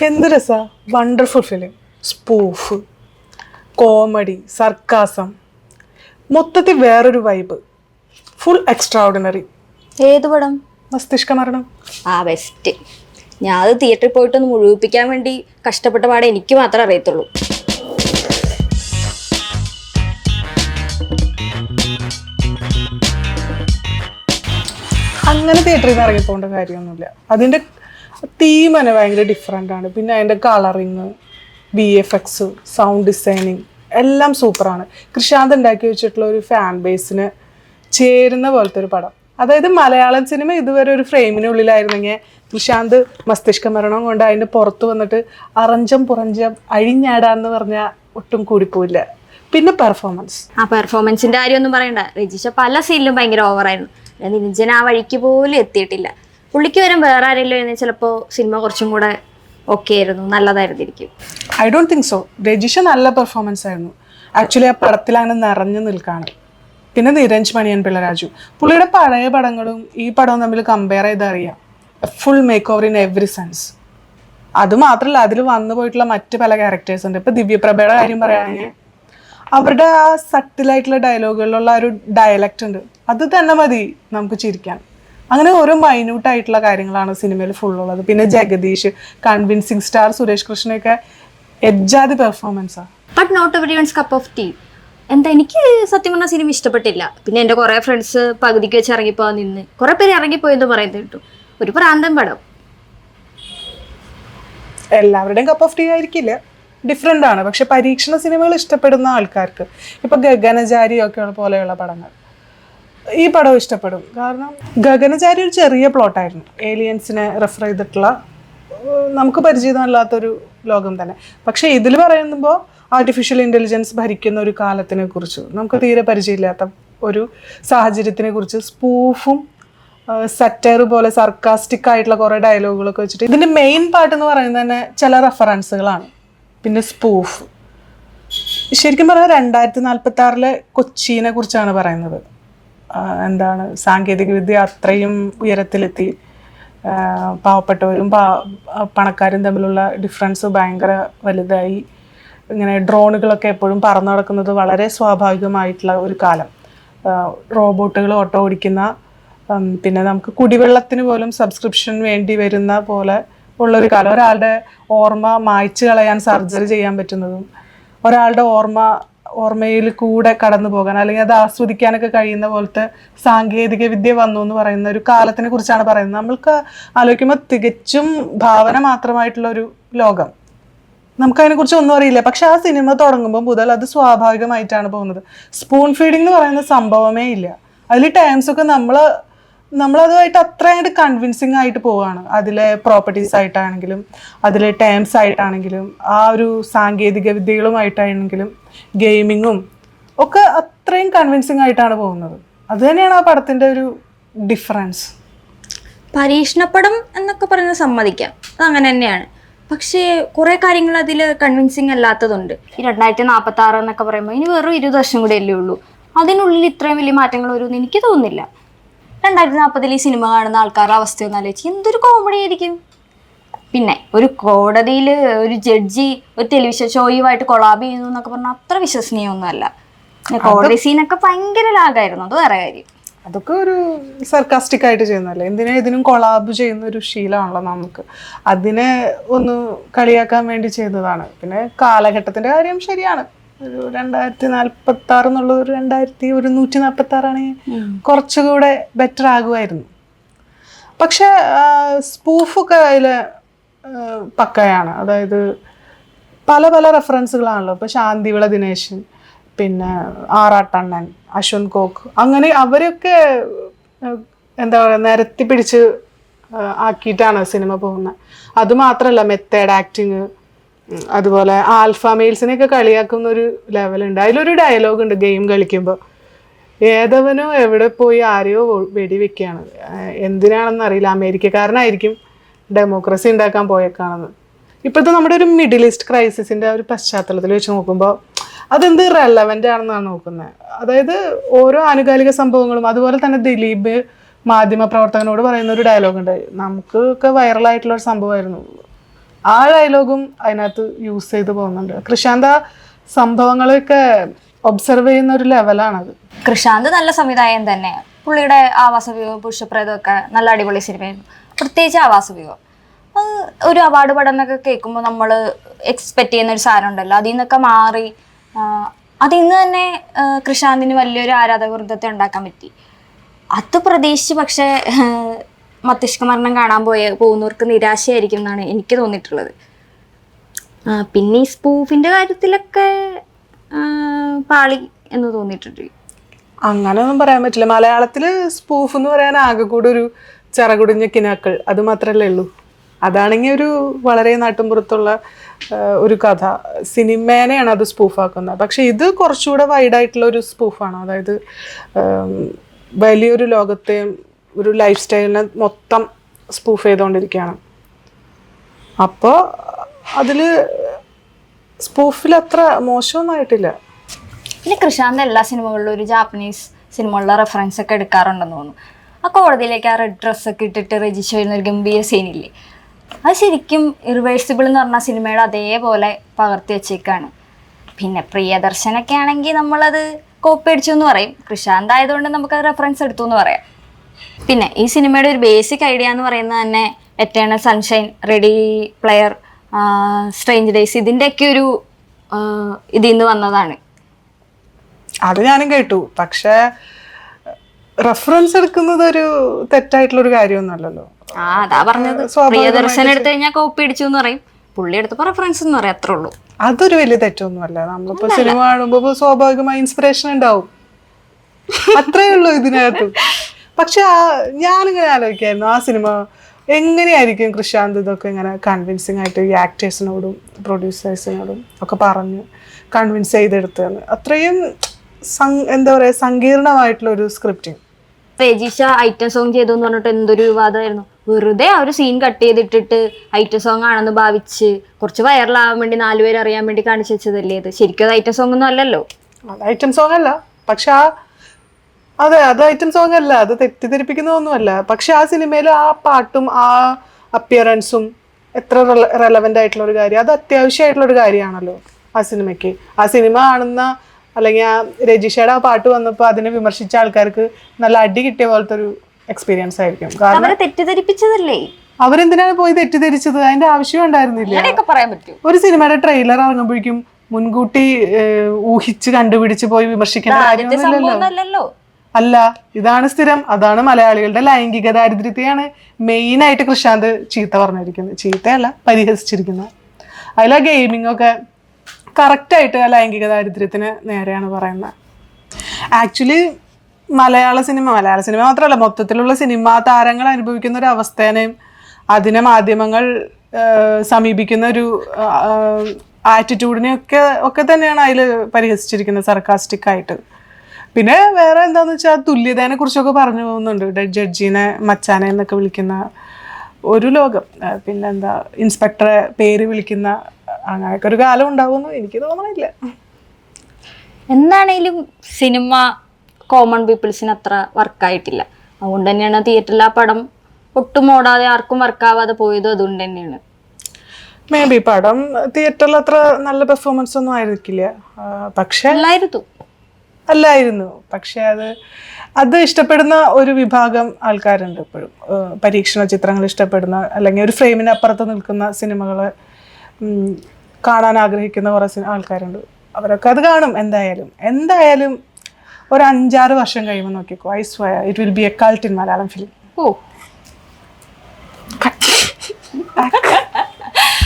എന്ത് രസാ, wonderful film. Spoof, comedy, sarcasm, മൊത്തത്തിൽ വേറൊരു വൈബ്. Full extra ordinary. ഏത് പടം? മസ്തിഷ്ക മരണം. ബെസ്റ്റ്. ഞാൻ അത് തിയേറ്ററിൽ പോയിട്ടൊന്ന് മുഴുവിപ്പിക്കാൻ വേണ്ടി കഷ്ടപ്പെട്ട പാടെ എനിക്ക് മാത്രമേ അറിയത്തുള്ളൂ. അങ്ങനെ തിയേറ്ററിൽ നിന്ന് ഇറങ്ങിപ്പോകേണ്ട കാര്യമൊന്നുമില്ല. അതിൻ്റെ തീം തന്നെ ഭയങ്കര ഡിഫറെൻ്റ് ആണ്. പിന്നെ അതിൻ്റെ കളറിങ്, VFX, സൗണ്ട് ഡിസൈനിങ് എല്ലാം സൂപ്പറാണ്. കൃഷാന്ത് ഉണ്ടാക്കി വെച്ചിട്ടുള്ള ഒരു ഫാൻ ബേസിന് ചേരുന്ന പോലത്തെ ഒരു പടം. അതായത് മലയാളം സിനിമ ഇതുവരെ ഒരു ഫ്രെയിമിനുള്ളിലായിരുന്നെങ്കിൽ കൃഷാന്ത് മസ്തിഷ്ക മരണം കൊണ്ട് അതിൻ്റെ പുറത്ത് വന്നിട്ട് അറഞ്ചം പുറഞ്ചം അഴിഞ്ഞാടാന്ന് പറഞ്ഞാൽ ഒട്ടും കൂടിപ്പോയില്ല. പിന്നെ പെർഫോമൻസിന്റെ കാര്യമൊന്നും പറയണ്ട. രജിഷ പല സീനിലും ഭയങ്കര ഓവറായിരുന്നു. നിരഞ്ജന ആ വഴിക്ക് പോലും എത്തിയിട്ടില്ല. പുള്ളിക്ക് വരും വേറെ ആരെങ്കിലും ചിലപ്പോൾ സിനിമ കുറച്ചും കൂടെ ഓക്കെ ആയിരുന്നു, നല്ലതായിരുന്നിരിക്കും. I don't think so. Rajisha നല്ല പെർഫോമൻസ് ആയിരുന്നു. ആക്ച്വലി ആ പടത്തിൽ അങ്ങനെ നിറഞ്ഞു നിൽക്കാണ്. പിന്നെ നിരഞ്ജ് മണിയൻ പിള്ളരാജു, പുള്ളിയുടെ പഴയ പടങ്ങളും ഈ പടവും തമ്മിൽ കമ്പയർ ചെയ്തറിയാം. Full make over in every sense. അതുമാത്രമല്ല, അതിൽ വന്നു പോയിട്ടുള്ള മറ്റ് പല ക്യാരക്ടേഴ്സ് ഉണ്ട്. ഇപ്പം ദിവ്യപ്രഭയുടെ കാര്യം പറയുകയാണെങ്കിൽ അവരുടെ ആ സട്ടിലായിട്ടുള്ള ഡയലോഗുകളിലുള്ള ഒരു ഡയലക്റ്റ് ഉണ്ട്, അത് തന്നെ മതി നമുക്ക് ചിരിക്കാൻ. അങ്ങനെ ഓരോ മൈന്യൂട്ടായിട്ടുള്ള കാര്യങ്ങളാണ് സിനിമയിൽ ഫുള്ളുള്ളത്. പിന്നെ ജഗദീഷ്, കൺവിൻസിങ് സ്റ്റാർ സുരേഷ് കൃഷ്ണയൊക്കെ എജ്ജാതി പെർഫോമൻസാണ്. But not everyone's cup of tea. എന്താ, എനിക്ക് സത്യം പറഞ്ഞാൽ സിനിമ ഇഷ്ടപ്പെട്ടില്ല. പിന്നെ എൻ്റെ കുറേ ഫ്രണ്ട്സ് പകുതിക്ക് വെച്ച് ഇറങ്ങിപ്പോകാൻ നിന്ന് കുറേ പേര് ഇറങ്ങിപ്പോയെന്ന് പറയുന്നത് കേട്ടു. ഒരു പ്രാന്തം പടം. എല്ലാവരുടെയും കപ്പ് ഓഫ് ടീ ആയിരിക്കില്ല, ഡിഫറെൻ്റ് ആണ്. പക്ഷെ പരീക്ഷണ സിനിമകൾ ഇഷ്ടപ്പെടുന്ന ആൾക്കാർക്ക്, ഇപ്പം ഗഗനചാരി ഒക്കെ പോലെയുള്ള പടങ്ങൾ, ഈ പടം ഇഷ്ടപ്പെടും. കാരണം ഗഗനചാരി ഒരു ചെറിയ പ്ലോട്ടായിരുന്നു, ഏലിയൻസിനെ റെഫർ ചെയ്തിട്ടുള്ള നമുക്ക് പരിചിതമല്ലാത്തൊരു ലോകം തന്നെ. പക്ഷേ ഇതിൽ പറയുമ്പോൾ ആർട്ടിഫിഷ്യൽ ഇൻ്റലിജൻസ് ഭരിക്കുന്ന ഒരു കാലത്തിനെ കുറിച്ച്, നമുക്ക് തീരെ പരിചയമില്ലാത്ത ഒരു സാഹചര്യത്തിനെ കുറിച്ച് സ്പൂഫും സറ്റയർ പോലെ സർക്കാസ്റ്റിക് ആയിട്ടുള്ള കുറേ ഡയലോഗുകളൊക്കെ വെച്ചിട്ട് ഇതിൻ്റെ മെയിൻ പാർട്ട് എന്ന് പറയുന്നത് തന്നെ ചില റെഫറൻസുകളാണ്. പിന്നെ സ്പൂഫ് ശരിക്കും പറഞ്ഞാൽ 2046 കൊച്ചിനെ കുറിച്ചാണ് പറയുന്നത്. എന്താണ്, സാങ്കേതിക വിദ്യ അത്രയും ഉയരത്തിലെത്തി, പാവപ്പെട്ടവരും പണക്കാരും തമ്മിലുള്ള ഡിഫറൻസ് ഭയങ്കര വലുതായി. ഇങ്ങനെ ഡ്രോണുകളൊക്കെ എപ്പോഴും പറന്നു നടക്കുന്നത് വളരെ സ്വാഭാവികമായിട്ടുള്ള ഒരു കാലം. റോബോട്ടുകൾ ഓട്ടോ ഓടിക്കുന്ന, പിന്നെ നമുക്ക് കുടിവെള്ളത്തിന് പോലും സബ്സ്ക്രിപ്ഷൻ വേണ്ടി വരുന്ന പോലെ ഉള്ളൊരു കാലം. ഒരാളുടെ ഓർമ്മ മായ്ച്ചു കളയാൻ സർജറി ചെയ്യാൻ പറ്റുന്നതും, ഒരാളുടെ ഓർമ്മയിൽ കൂടെ കടന്നു പോകാൻ അല്ലെങ്കിൽ അത് ആസ്വദിക്കാനൊക്കെ കഴിയുന്ന പോലത്തെ സാങ്കേതിക വിദ്യ വന്നു എന്ന് പറയുന്ന ഒരു കാലത്തിനെ കുറിച്ചാണ് പറയുന്നത്. നമ്മൾക്ക് ആലോചിക്കുമ്പോൾ തികച്ചും ഭാവന മാത്രമായിട്ടുള്ളൊരു ലോകം. നമുക്കതിനെക്കുറിച്ച് ഒന്നും അറിയില്ല. പക്ഷെ ആ സിനിമ തുടങ്ങുമ്പോൾ മുതൽ അത് സ്വാഭാവികമായിട്ടാണ് പോകുന്നത്. സ്പൂൺ ഫീഡിങ് എന്ന് പറയുന്ന സംഭവമേ ഇല്ല. അതിൽ ടേംസൊക്കെ നമ്മളതുമായിട്ട് അത്രയായിട്ട് കൺവിൻസിങ് ആയിട്ട് പോവുകയാണ്. അതിലെ പ്രോപ്പർട്ടീസ് ആയിട്ടാണെങ്കിലും അതിലെ ടേംസ് ആയിട്ടാണെങ്കിലും ആ ഒരു സാങ്കേതിക വിദ്യകളുമായിട്ടാണെങ്കിലും ഗെയിമിങ്ങും ഒക്കെ അത്രയും കൺവിൻസിങ് ആയിട്ടാണ് പോകുന്നത്. അത് തന്നെയാണ് ആ പടത്തിൻ്റെ ഒരു ഡിഫറൻസ്. പരീക്ഷണപ്പടം എന്നൊക്കെ പറയുന്നത് സമ്മതിക്കാം, അതങ്ങനെ തന്നെയാണ്. പക്ഷേ കുറേ കാര്യങ്ങൾ അതിൽ കൺവിൻസിങ് അല്ലാത്തതുണ്ട്. ഈ 2046 എന്നൊക്കെ പറയുമ്പോൾ ഇനി വെറും 20 വർഷം കൂടെ അല്ലേ ഉള്ളൂ. അതിനുള്ളിൽ ഇത്രയും വലിയ മാറ്റങ്ങൾ വരുമെന്ന് എനിക്ക് തോന്നുന്നില്ല. 2040 ഈ സിനിമ കാണുന്ന ആൾക്കാരുടെ അവസ്ഥ ഒന്ന് ആലോചിച്ച് എന്തൊരു കോമഡി ആയിരിക്കും. പിന്നെ ഒരു കോടതിയിൽ ഒരു ജഡ്ജി ഒരു ടെലിവിഷൻ ഷോയുമായിട്ട് കൊളാബ് ചെയ്യുന്നു എന്നൊക്കെ പറഞ്ഞാൽ അത്ര വിശ്വസനീയമൊന്നുമല്ല. പിന്നെ കോടതി സീനൊക്കെ ഭയങ്കര ലാഗായിരുന്നു, അത് വേറെ കാര്യം. അതൊക്കെ ഒരു സർക്കാസ്റ്റിക് ആയിട്ട് ചെയ്യുന്നതല്ലേ. എന്തിനാ ഇതിനും കൊളാബ് ചെയ്യുന്ന ഒരു ശീലമാണല്ലോ നമുക്ക്. അതിനെ ഒന്ന് കളിയാക്കാൻ വേണ്ടി ചെയ്തതാണ്. പിന്നെ കാലഘട്ടത്തിൻ്റെ കാര്യം ശരിയാണ്. ഒരു 2046 എന്നുള്ളത് ഒരു 2146 ആണെങ്കിൽ കുറച്ചുകൂടെ ബെറ്റർ ആകുമായിരുന്നു. പക്ഷെ സ്പൂഫൊക്കെ അതിൽ പക്കയാണ്. അതായത് പല പല റെഫറൻസുകളാണല്ലോ. ഇപ്പോൾ ശാന്തിവിള ദിനേശൻ, പിന്നെ ആറാട്ടണ്ണൻ, അശ്വന്ത് കോക്ക്, അങ്ങനെ അവരൊക്കെ എന്താ പറയുക നിരത്തി പിടിച്ച് ആക്കിയിട്ടാണ് സിനിമ പോകുന്നത്. അതുമാത്രമല്ല മെത്തേഡ് ആക്ടിങ്, അതുപോലെ ആൽഫ മെയിൽസിനെയൊക്കെ കളിയാക്കുന്ന ഒരു ലെവലുണ്ട്. അതിലൊരു ഡയലോഗ് ഉണ്ട് ഗെയിം കളിക്കുമ്പോൾ, ഏതവനോ എവിടെ പോയി ആരെയോ വെടിവെക്കുകയാണ്, എന്തിനാണെന്ന് അറിയില്ല, അമേരിക്കക്കാരനായിരിക്കും, ഡെമോക്രസി ഉണ്ടാക്കാൻ പോയേക്കാണെന്ന്. ഇപ്പോഴത്തെ നമ്മുടെ ഒരു മിഡിൽ ഈസ്റ്റ് ക്രൈസിസിൻ്റെ ഒരു പശ്ചാത്തലത്തിൽ വെച്ച് നോക്കുമ്പോൾ അതെന്ത് റെലവൻ്റ് ആണെന്നാണ് നോക്കുന്നത്. അതായത് ഓരോ ആനുകാലിക സംഭവങ്ങളും. അതുപോലെ തന്നെ ദിലീപ് മാധ്യമ പ്രവർത്തകനോട് പറയുന്ന ഒരു ഡയലോഗ് ഉണ്ട്, നമുക്കൊക്കെ വൈറലായിട്ടുള്ള ഒരു സംഭവമായിരുന്നു, ആ ഡയലോഗും അതിനകത്ത് യൂസ് ചെയ്ത് പോകുന്നുണ്ട്. കൃഷാന്ത സംഭവങ്ങളൊക്കെ ഒബ്സർവ് ചെയ്യുന്ന ഒരു ലെവലാണത്. കൃഷാന്ത് നല്ല സംവിധായകൻ തന്നെ. പുള്ളിയുടെ ആവാസവ്യൂഹം പുരുഷപ്രേതമൊക്കെ നല്ല അടിപൊളി സിനിമയായിരുന്നു. പ്രത്യേകിച്ച് ആവാസവ്യൂഹം അത് ഒരു അവാർഡ് പടം എന്നൊക്കെ കേൾക്കുമ്പോൾ നമ്മൾ എക്സ്പെക്ട് ചെയ്യുന്ന ഒരു സാധനം ഉണ്ടല്ലോ, അതിൽ നിന്നൊക്കെ മാറി അതിൽ നിന്ന് തന്നെ കൃഷാന്തിന് വലിയൊരു ആരാധക വൃന്ദത്തെ ഉണ്ടാക്കാൻ പറ്റി. അത് പ്രതീക്ഷിച്ച് പക്ഷേ മസ്തിഷ്ക മരണം കാണാൻ പോകുന്നവർക്ക് നിരാശയായിരിക്കും എന്നാണ് എനിക്ക് തോന്നിയിട്ടുള്ളത്. പിന്നെ ഈ സ്പൂഫിൻ്റെ കാര്യത്തിലൊക്കെ പാളി എന്ന് തോന്നിയിട്ടുണ്ട്. അങ്ങനെയൊന്നും പറയാൻ പറ്റില്ല. മലയാളത്തിൽ സ്പൂഫ് എന്ന് പറയാൻ ആകെ കൂടെ ഒരു ചിറകുടിഞ്ഞ കിനാക്കൾ, അത് മാത്രമല്ലേ ഉള്ളൂ. അതാണെങ്കിൽ ഒരു വളരെ നാട്ടുമ്പുറത്തുള്ള ഒരു കഥ, സിനിമേനെയാണ് അത് സ്പൂഫാക്കുന്നത്. പക്ഷെ ഇത് കുറച്ചുകൂടെ വൈഡായിട്ടുള്ള ഒരു സ്പൂഫാണ്. അതായത് വലിയൊരു ലോകത്തെയും ഒരു ലൈഫ് സ്റ്റൈലിനെ മൊത്തം സ്പൂഫ് ചെയ്തുകൊണ്ടിരിക്കുകയാണ്. അപ്പോൾ അതിൽ സ്പൂഫിൽ അത്ര മോശമൊന്നായിട്ടില്ല. പിന്നെ കൃഷാന്ത് എല്ലാ സിനിമകളിലും ഒരു ജാപ്പനീസ് സിനിമകളിലെ റെഫറൻസ് ഒക്കെ എടുക്കാറുണ്ടെന്ന് തോന്നുന്നു. ആ കോടതിയിലേക്ക് ആ റെഡ് ഡ്രസ്സൊക്കെ ഇട്ടിട്ട് രജിസ്റ്റർ ചെയ്യുന്ന ഒരു ഗംഭീര സീനില്ലേ, അത് ശരിക്കും ഇറിവേഴ്സിബിൾ എന്ന് പറഞ്ഞ സിനിമയുടെ അതേപോലെ പകർത്തി വെച്ചേക്കാണ്. പിന്നെ പ്രിയദർശനൊക്കെ ആണെങ്കിൽ നമ്മളത് കോപ്പി അടിച്ചു എന്ന് പറയും. കൃഷാന്ത് ആയതുകൊണ്ട് നമുക്കത് റെഫറൻസ് എടുത്തു എന്ന് പറയാം. പിന്നെ ഈ സിനിമയുടെ ഒരു ബേസിക് ഐഡിയ എന്ന് പറയുന്നത് തന്നെ eternal sunshine, ready player, strange days, ഇതിൻ്റെയൊക്കെ ഒരു ഇതിൽ നിന്ന് വന്നതാണ്. അത് ഞാനും കേട്ടു. പക്ഷെ റെഫറൻസ് എടുക്കുന്നത് ഒരു തെറ്റായിട്ടുള്ളൊരു കാര്യമൊന്നുമല്ലല്ലോ. അതാ പറഞ്ഞത്, പ്രിയദർശനം എടുത്തു കഴിഞ്ഞാൽ കോപ്പി അടിച്ചു എന്ന് പറയും, പുള്ളി എടുത്തപ്പോ റെഫറൻസ് എന്ന് പറയാം, അത്രേ ഉള്ളൂ. അതൊരു വലിയ തെറ്റൊന്നുമല്ല. നമ്മളിപ്പോ സിനിമ കാണുമ്പോ സ്വാഭാവികമായി ഇൻസ്പിറേഷൻ ഉണ്ടാവും, അത്രേ ഉള്ളൂ ഇതിനകത്ത്. പക്ഷെ ഞാനിങ്ങനെ ആലോചിക്കായിരുന്നു, ആ സിനിമ എങ്ങനെയായിരിക്കും കൃഷാന്ത് ഇതൊക്കെ ഇങ്ങനെ കൺവിൻസിങ് ആയിട്ട് ഈ ആക്ടേഴ്സിനോടും പ്രൊഡ്യൂസേഴ്സിനോടും ഒക്കെ പറഞ്ഞ് കൺവിൻസ് ചെയ്തെടുത്തതെന്ന്. അത്രയും എന്താ പറയുക, സങ്കീർണമായിട്ടുള്ള ഒരു സ്ക്രിപ്റ്റിങ്. രജിഷ ഐറ്റം സോങ് ചെയ്തു എന്ന് പറഞ്ഞിട്ട് എന്തൊരു വിവാദമായിരുന്നു. വെറുതെ ആ ഒരു സീൻ കട്ട് ചെയ്തിട്ടിട്ട് ഐറ്റം സോങ് ആണെന്ന് ഭാവിച്ച് കുറച്ച് വൈറലാവാൻ വേണ്ടി 4 പേര് അറിയാൻ വേണ്ടി കാണിച്ചു വെച്ചതല്ലേ അത്. ശരിക്കും അത് ഐറ്റം സോങ് ഒന്നും അല്ലല്ലോ. അത് ഐറ്റം സോങ് അല്ല. പക്ഷെ അതെ, അത് ഐറ്റം സോങ് അല്ല, അത് തെറ്റിദ്ധരിപ്പിക്കുന്നതൊന്നുമല്ല. പക്ഷെ ആ സിനിമയിൽ ആ പാട്ടും ആ അപ്പിയറൻസും എത്ര റെലവൻ്റ് ആയിട്ടുള്ള ഒരു കാര്യം, അത് അത്യാവശ്യമായിട്ടുള്ളൊരു കാര്യമാണല്ലോ ആ സിനിമയ്ക്ക്. ആ സിനിമ കാണുന്ന അല്ലെങ്കിൽ ആ രജിഷയുടെ ആ പാട്ട് വന്നപ്പോൾ അതിനെ വിമർശിച്ച ആൾക്കാർക്ക് നല്ല അടി കിട്ടിയ പോലത്തെ ഒരു എക്സ്പീരിയൻസ് ആയിരിക്കും. കാരണം തെറ്റിദ്ധരിപ്പിച്ചതല്ലേ. അവരെന്തിനാണ് പോയി തെറ്റിദ്ധരിച്ചത്? അതിന്റെ ആവശ്യം ഉണ്ടായിരുന്നില്ല. പറയാൻ പറ്റും. ഒരു സിനിമയുടെ ട്രെയിലർ ഇറങ്ങുമ്പോഴേക്കും മുൻകൂട്ടി ഊഹിച്ച് കണ്ടുപിടിച്ച് പോയി വിമർശിക്കേണ്ട കാര്യമൊന്നുമില്ലല്ലോ. അല്ല, ഇതാണ് സ്ഥിരം. അതാണ് മലയാളികളുടെ ലൈംഗിക ദാരിദ്ര്യത്തെയാണ് മെയിനായിട്ട് കൃഷാന്ത് ചീത്ത പറഞ്ഞിരിക്കുന്നത്. ചീത്തയല്ല, പരിഹസിച്ചിരിക്കുന്നത്. അതിലാ ഗെയിമിംഗ് ഒക്കെ കറക്റ്റായിട്ട് ആ ലൈംഗിക ദാരിദ്ര്യത്തിന് നേരെയാണ് പറയുന്നത്. ആക്ച്വലി മലയാള സിനിമ മാത്രമല്ല, മൊത്തത്തിലുള്ള സിനിമാ താരങ്ങൾ അനുഭവിക്കുന്ന ഒരു അവസ്ഥേനെയും അതിനെ മാധ്യമങ്ങൾ സമീപിക്കുന്ന ഒരു ആറ്റിറ്റ്യൂഡിനെയൊക്കെ ഒക്കെ തന്നെയാണ് അതിൽ പരിഹസിച്ചിരിക്കുന്നത്, സർക്കാസ്റ്റിക് ആയിട്ട്. പിന്നെ വേറെ എന്താണെന്ന് വെച്ചാൽ തുല്യതയെ കുറിച്ചൊക്കെ പറഞ്ഞു പോകുന്നുണ്ട്. ജഡ്ജിനെ മച്ചാനെ എന്നൊക്കെ വിളിക്കുന്ന ഒരു ലോകം, പിന്നെന്താ ഇൻസ്പെക്ടറെ പേര് വിളിക്കുന്ന, അങ്ങനെയൊക്കെ ഒരു കാലം ഉണ്ടാവുമെന്ന് എനിക്ക് തോന്നണില്ല. എന്താണേലും സിനിമ കോമൺ പീപ്പിൾസിന് അത്ര വർക്കായിട്ടില്ല. അതുകൊണ്ട് തന്നെയാണ് തിയേറ്ററിൽ ആ പടം ഒട്ടും ഓടാതെ ആർക്കും വർക്കാവാതെ പോയത്. അതുകൊണ്ട് തന്നെയാണ് മേ ബി പടം തിയേറ്ററിൽ അത്ര നല്ല പെർഫോമൻസ് ഒന്നും ആയിരിക്കില്ല. പക്ഷെ അല്ലായിരുന്നു. പക്ഷെ അത് ഇഷ്ടപ്പെടുന്ന ഒരു വിഭാഗം ആൾക്കാരുണ്ട് ഇപ്പോഴും. പരീക്ഷണ ചിത്രങ്ങൾ ഇഷ്ടപ്പെടുന്ന, അല്ലെങ്കിൽ ഒരു ഫ്രെയിമിന് അപ്പുറത്ത് നിൽക്കുന്ന സിനിമകൾ കാണാൻ ആഗ്രഹിക്കുന്ന കുറേ ആൾക്കാരുണ്ട്. അവരൊക്കെ അത് കാണും. എന്തായാലും ഒരു 5-6 വർഷം കഴിയുമ്പോൾ നോക്കിക്കോ, I swear it will be A cult in Malayalam film.